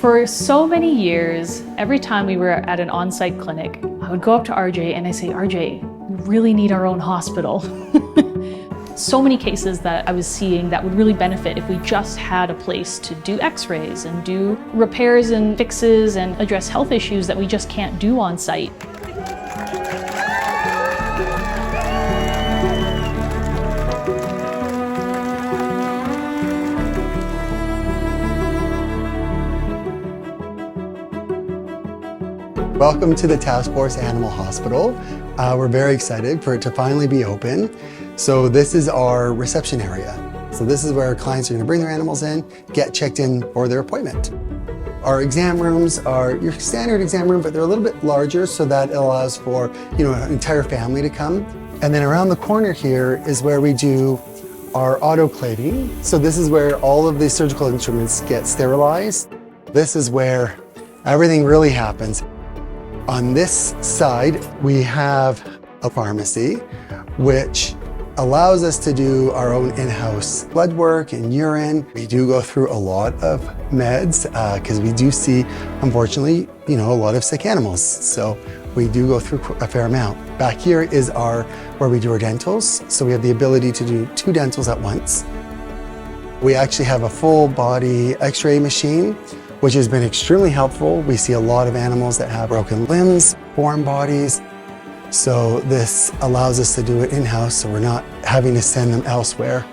For so many years, every time we were at an on-site clinic, I would go up to RJ and I say, RJ, we really need our own hospital. So many cases that I was seeing that would really benefit if we just had a place to do x-rays and do repairs and fixes and address health issues that we just can't do on site. Welcome to the Task Force Animal Hospital. We're very excited for it to finally be open. So this is our reception area. So this is where our clients are going to bring their animals in, get checked in for their appointment. Our exam rooms are your standard exam room, but they're a little bit larger so that it allows for, an entire family to come. And then around the corner here is where we do our autoclaving. So this is where all of the surgical instruments get sterilized. This is where everything really happens. On this side, we have a pharmacy, which allows us to do our own in-house blood work and urine. We do go through a lot of meds because we do see, unfortunately, a lot of sick animals. So we do go through a fair amount. Back here is where we do our dentals. So we have the ability to do 2 dentals at once. We actually have a full body x-ray machine, which has been extremely helpful. We see a lot of animals that have broken limbs, foreign bodies. So this allows us to do it in-house so we're not having to send them elsewhere.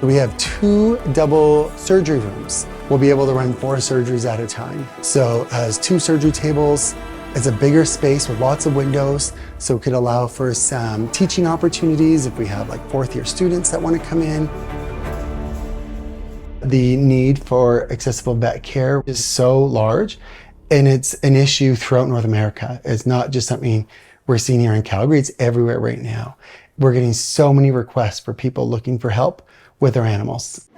We have 2 double surgery rooms. We'll be able to run 4 surgeries at a time. So it has 2 surgery tables. It's a bigger space with lots of windows, so it could allow for some teaching opportunities if we have like 4th-year students that want to come in. The need for accessible vet care is so large, and it's an issue throughout North America. It's not just something we're seeing here in Calgary, it's everywhere right now. We're getting so many requests for people looking for help with their animals.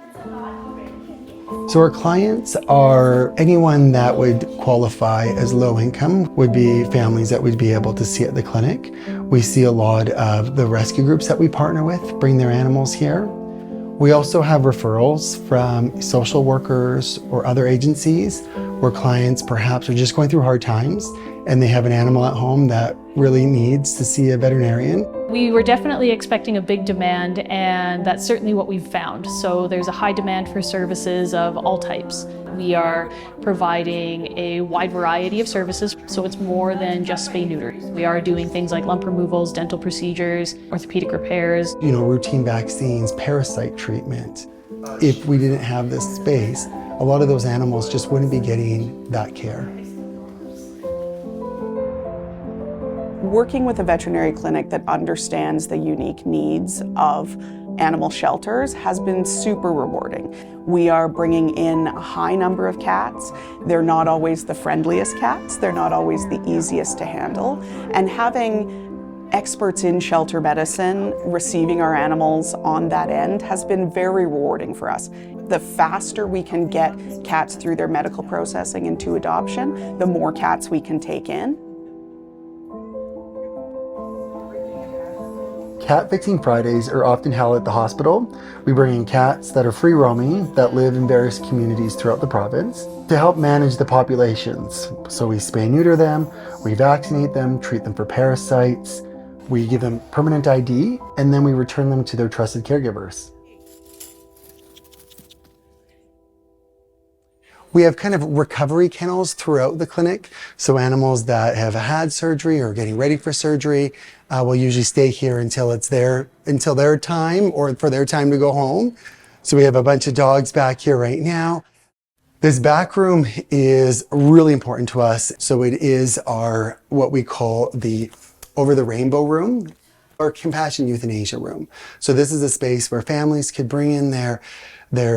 So our clients are anyone that would qualify as low income, would be families that we'd be able to see at the clinic. We see a lot of the rescue groups that we partner with bring their animals here. We also have referrals from social workers or other agencies where clients perhaps are just going through hard times and they have an animal at home that really needs to see a veterinarian. We were definitely expecting a big demand, and that's certainly what we've found. So there's a high demand for services of all types. We are providing a wide variety of services, so it's more than just spay-neuter. We are doing things like lump removals, dental procedures, orthopedic repairs. Routine vaccines, parasite treatment. If we didn't have this space, a lot of those animals just wouldn't be getting that care. Working with a veterinary clinic that understands the unique needs of animal shelters has been super rewarding. We are bringing in a high number of cats. They're not always the friendliest cats. They're not always the easiest to handle. And having experts in shelter medicine receiving our animals on that end has been very rewarding for us. The faster we can get cats through their medical processing into adoption, the more cats we can take in. Cat Fixing Fridays are often held at the hospital. We bring in cats that are free roaming that live in various communities throughout the province to help manage the populations. So we spay neuter them, we vaccinate them, treat them for parasites, we give them permanent ID, and then we return them to their trusted caregivers. We have kind of recovery kennels throughout the clinic. So animals that have had surgery or getting ready for surgery will usually stay here until their time or for their time to go home. So we have a bunch of dogs back here right now. This back room is really important to us. So it is our, what we call the over the rainbow room, or compassion euthanasia room. So this is a space where families could bring in their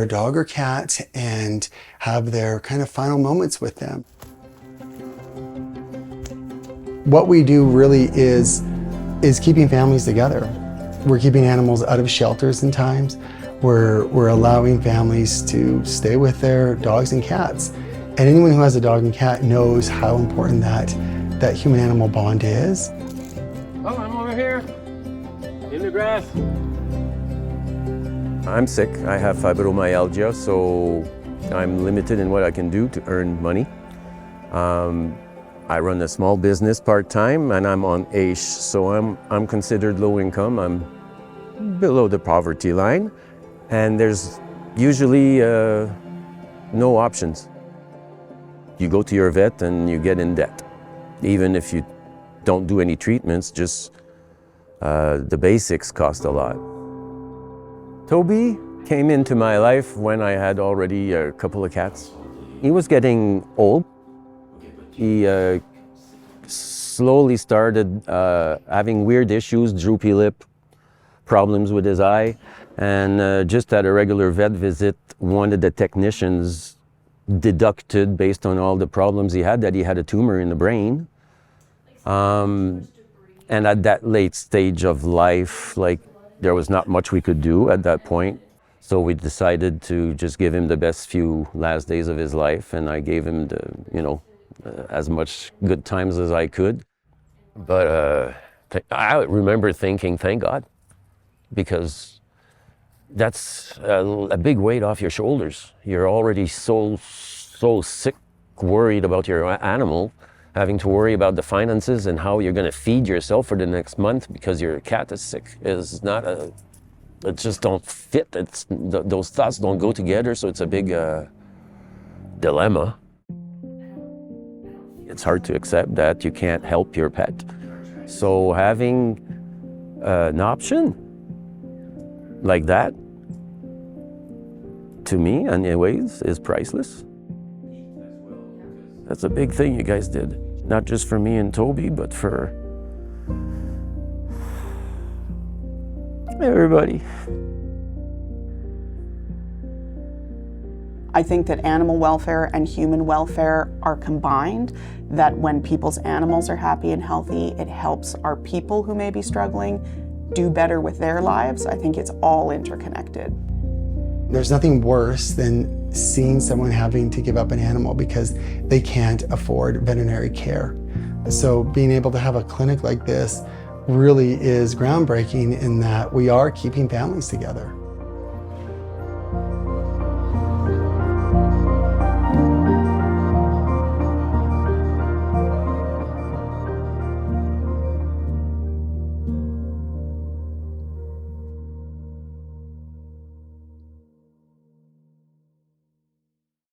dog or cat and have their kind of final moments with them. What we do really is keeping families together. We're keeping animals out of shelters in times. We're allowing families to stay with their dogs and cats. And anyone who has a dog and cat knows how important that human-animal bond is. Oh, I'm over here in the grass. I'm sick. I have fibromyalgia, so I'm limited in what I can do to earn money. I run a small business part-time and I'm on AISH, so I'm considered low income. I'm below the poverty line, and there's usually no options. You go to your vet and you get in debt. Even if you don't do any treatments, just the basics cost a lot. Toby came into my life when I had already a couple of cats. He was getting old. He slowly started having weird issues, droopy lip, problems with his eye, and just at a regular vet visit, one of the technicians deducted, based on all the problems he had, that he had a tumor in the brain. And at that late stage of life, like, there was not much we could do at that point. So we decided to just give him the best few last days of his life, and I gave him the, as much good times as I could. But I remember thinking, thank God, because that's a big weight off your shoulders. You're already so sick, worried about your animal, having to worry about the finances and how you're going to feed yourself for the next month because your cat is sick is not it just don't fit. Those thoughts don't go together, so it's a big dilemma. It's hard to accept that you can't help your pet. So having an option like that, to me anyways, is priceless. That's a big thing you guys did. Not just for me and Toby, but for everybody. I think that animal welfare and human welfare are combined, that when people's animals are happy and healthy, it helps our people who may be struggling do better with their lives. I think it's all interconnected. There's nothing worse than seeing someone having to give up an animal because they can't afford veterinary care. So being able to have a clinic like this really is groundbreaking in that we are keeping families together.